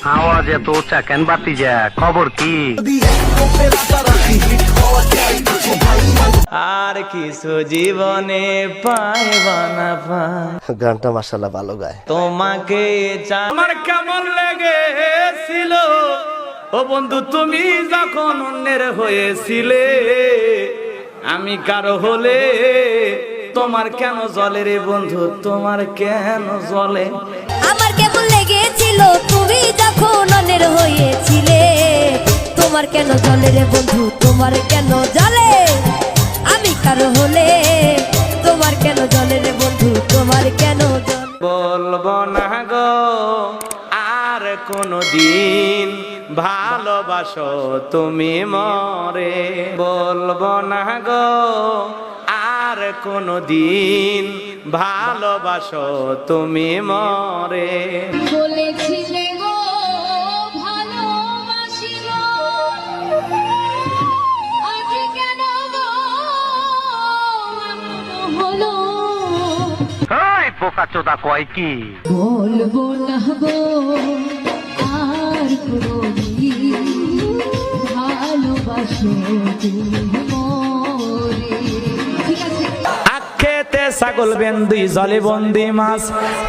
আওয়াজ এত উঁচা কেন বাতি যা খবর কি? আর কিছু জীবনে পাইবা না পাই। গানটা মাশাআল্লাহ ভালো গায়। তোমাকে আমার কেমন লেগেছিল ও বন্ধু তুমি যখন অন্যের হয়েছিলে, আমি কারো হলে তোমার কেন জ্বলে রে বন্ধু, তোমার কেন জ্বলে? আমার কেমন লেগেছিল তুমি যখন অন্যের হয়েছিলে, তোমার কেন জ্বলে রে বন্ধু, তোমার কেন জ্বলে? আমি কারো হলে তোমার কেন জ্বলে রে বন্ধু, তোমার কেন জ্বলে? বলবো না গো আর কোনদিন ভালোবাসো তুমি মরে, বলবো না গো আর কোনদিন ভালোবাসো তুমি মরে। বলেছিলে গো ভালোবাসি গো, আজ কেন গো এমন হলো? এই বোকাচোদা কয় কি? বলবো না গো আর কোনদিন ভালোবাসো তুমি মরে। ঠিক আছে। আখেতে ছাগল বেন্দি জলে বন্দি মাছ,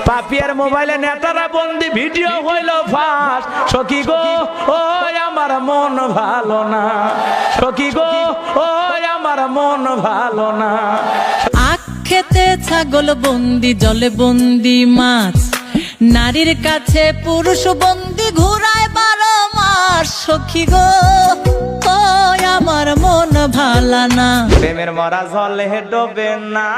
পাপিয়ার মোবাইলে নেতারা বন্দি ভিডিও হইল ফাঁস। সখী গো ও আমার মন ভালো না, সখী গো ও আমার মন ভালো না। আখেতে ছাগল বন্দি জলে বন্দি মাছ, নারীর কাছে পুরুষ বন্দি ঘুরায় 12 মাস। সখী গো ও আমার মন ভালা না। প্রেমের মরা জলে ডোবে না,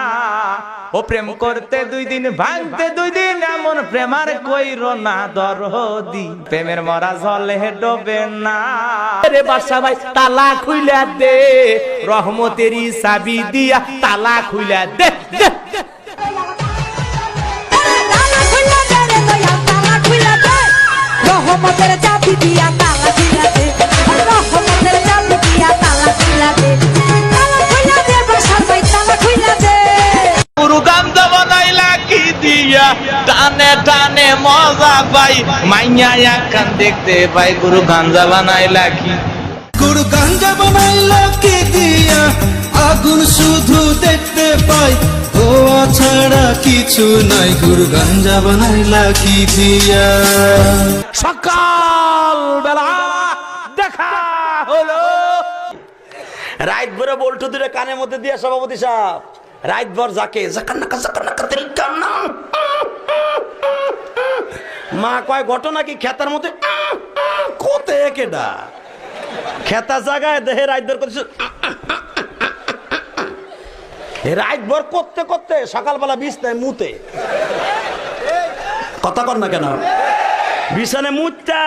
ও প্রেম করতে 2 দিন ভাঙতে 2 দিন, এমন প্রেমার কইরো না দরদি। প্রেমের মরা জলে ডোবে না রে বাদশা ভাই, তালা খুইলা দে, রহমতেরই চাবি দিয়া তালা খুইলা দে। রহমতের চাবি দিয়া তালা খুইলা দে, রহমতের চাবি দিয়া তালা খুইলা দে, তালা খুইলা দে বাসার ভাই, তালা খুইলা দে। গুরু গাঞ্জা বানাইলা কি দিয়া, টানে টানে মজা পাই, মাইয়া একখান দেখতে পাই। গুরু গাঞ্জা বানাইলা কি, গুরু গাঞ্জা বানাইলা কি দিয়া, আগুন শুধু দেখতে পাই, ধোয়া ছাড়া কিছু নাই। গুরু গাঞ্জা বানাইলা কি দিয়া? সকাল বেলা দেখা হলো, রাত ভরে বল্টু দূরে কানের মধ্যে দিয়া সভাপতি সাহেব রাত ভর যাকে জাকান্নাকা দিল কান্না। মা কয় ঘটনা কি খেতার মধ্যে কোতে কেডা খেতা জায়গায় দেহে রাত ভর করছে, রাত ভর করতে করতে সকালবেলা বিছনায় মুতে। কথা কর না কেন? বিছানে মুতটা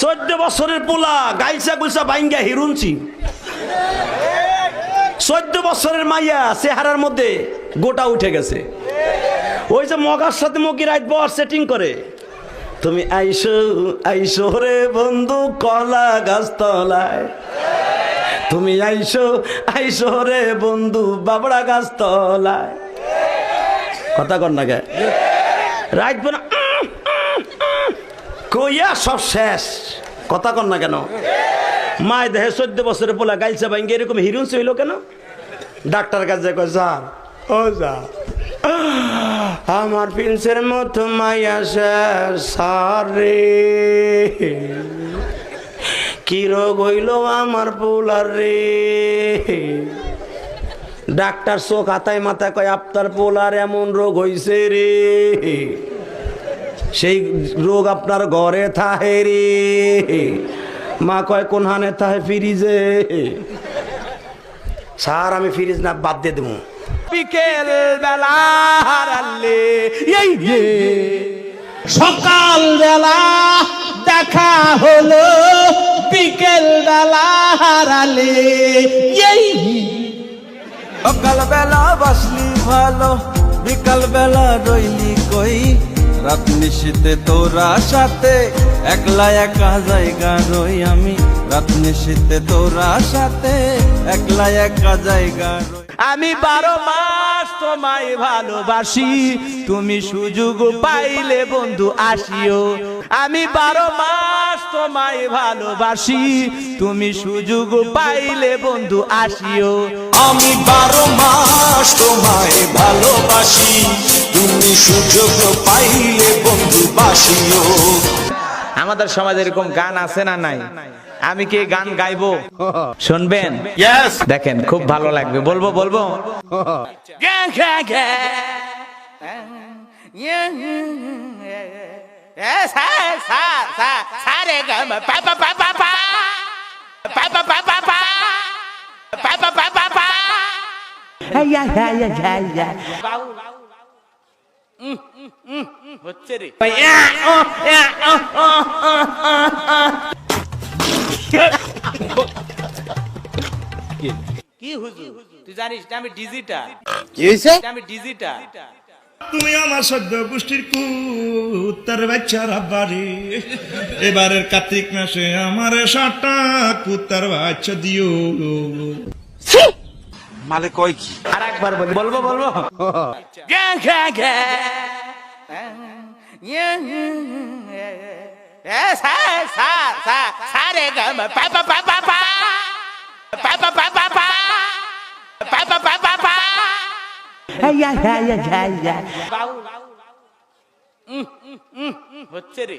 14 বছরের পোলা গাইসা গুইসা বাইঙ্গা হিরুনছি, 14 বছরের মাইয়া চেহারার মধ্যে গোটা উঠে গেছে। ওই যে মগার সাথে মগি রাত বর সেটিং করে, তুমি আইসো আইসো রে বন্ধু কলা গাছ তলায়, তুমি আইসো আইসো রে বন্ধু বাবড়া গাছ তলায়। কথা কর না কে? রাত বনা কইয়া সব শেষ। কথা কর না কেন? মায় দেহে 14 বছরের পোলা গাইলছে ভাঙ্গে এরকম হিরুনছে হইলো কেন? ডাক্তার কাছে কয় যা ও যা, আমার প্রিন্সের মতো মাইয়া শেষ সারে, কি রোগ হইল আমার পোলার রে। ডাক্তার চোখ হাতায় মাথায় কয় আপনার পোলার এমন রোগ হইছে রে, সেই রোগ আপনার ঘরে থাহে রে। মা কয় কোন হানে থাহে? ফ্রিজে। স্যার আমি ফ্রিজ না বাদ দিয়ে দেবো। বিকেল বেলা সকাল বেলা দেখা হলো, বিকেল বেলা হারালে। সকাল বেলা বাসলি ভালো, বিকাল বেলা রইলি কই, রাত নিশীতে তোরা সাথে একলা একা জায়গা রই আমি, রাত নিশীতে তোরা সাথে একলা একা জায়গা রই। আমি 12 মাস তোমায় ভালোবাসি তুমি সুযোগ পাইলে বন্ধু আসিও আমি 12 মাস তোমায় ভালোবাসি তুমি সুযোগ পাইলে বন্ধু আসিও আমি 12 মাস তোমায় ভালোবাসি তুমি সুযোগ পাইলে বন্ধু বাসিও। আমাদের সমাজে এরকম গান আছে না নাই আমি কি গান গাইবো শুনবেন দেখেন খুব ভালো লাগবে বলবো বলবো হচ্ছে রে কি হুজুর তুই জানিস না আমি ডিজিটাল আমি ডিজিটাল তুমি আমার সদ্য গোষ্ঠীর কুত্তার বাচ্চার আব্বারে এবারের কার্তিক মাসে আমার 7টা কুত্তার বাচ্চা দিও। আর একবার বলি বলবো বলবো হচ্ছে রে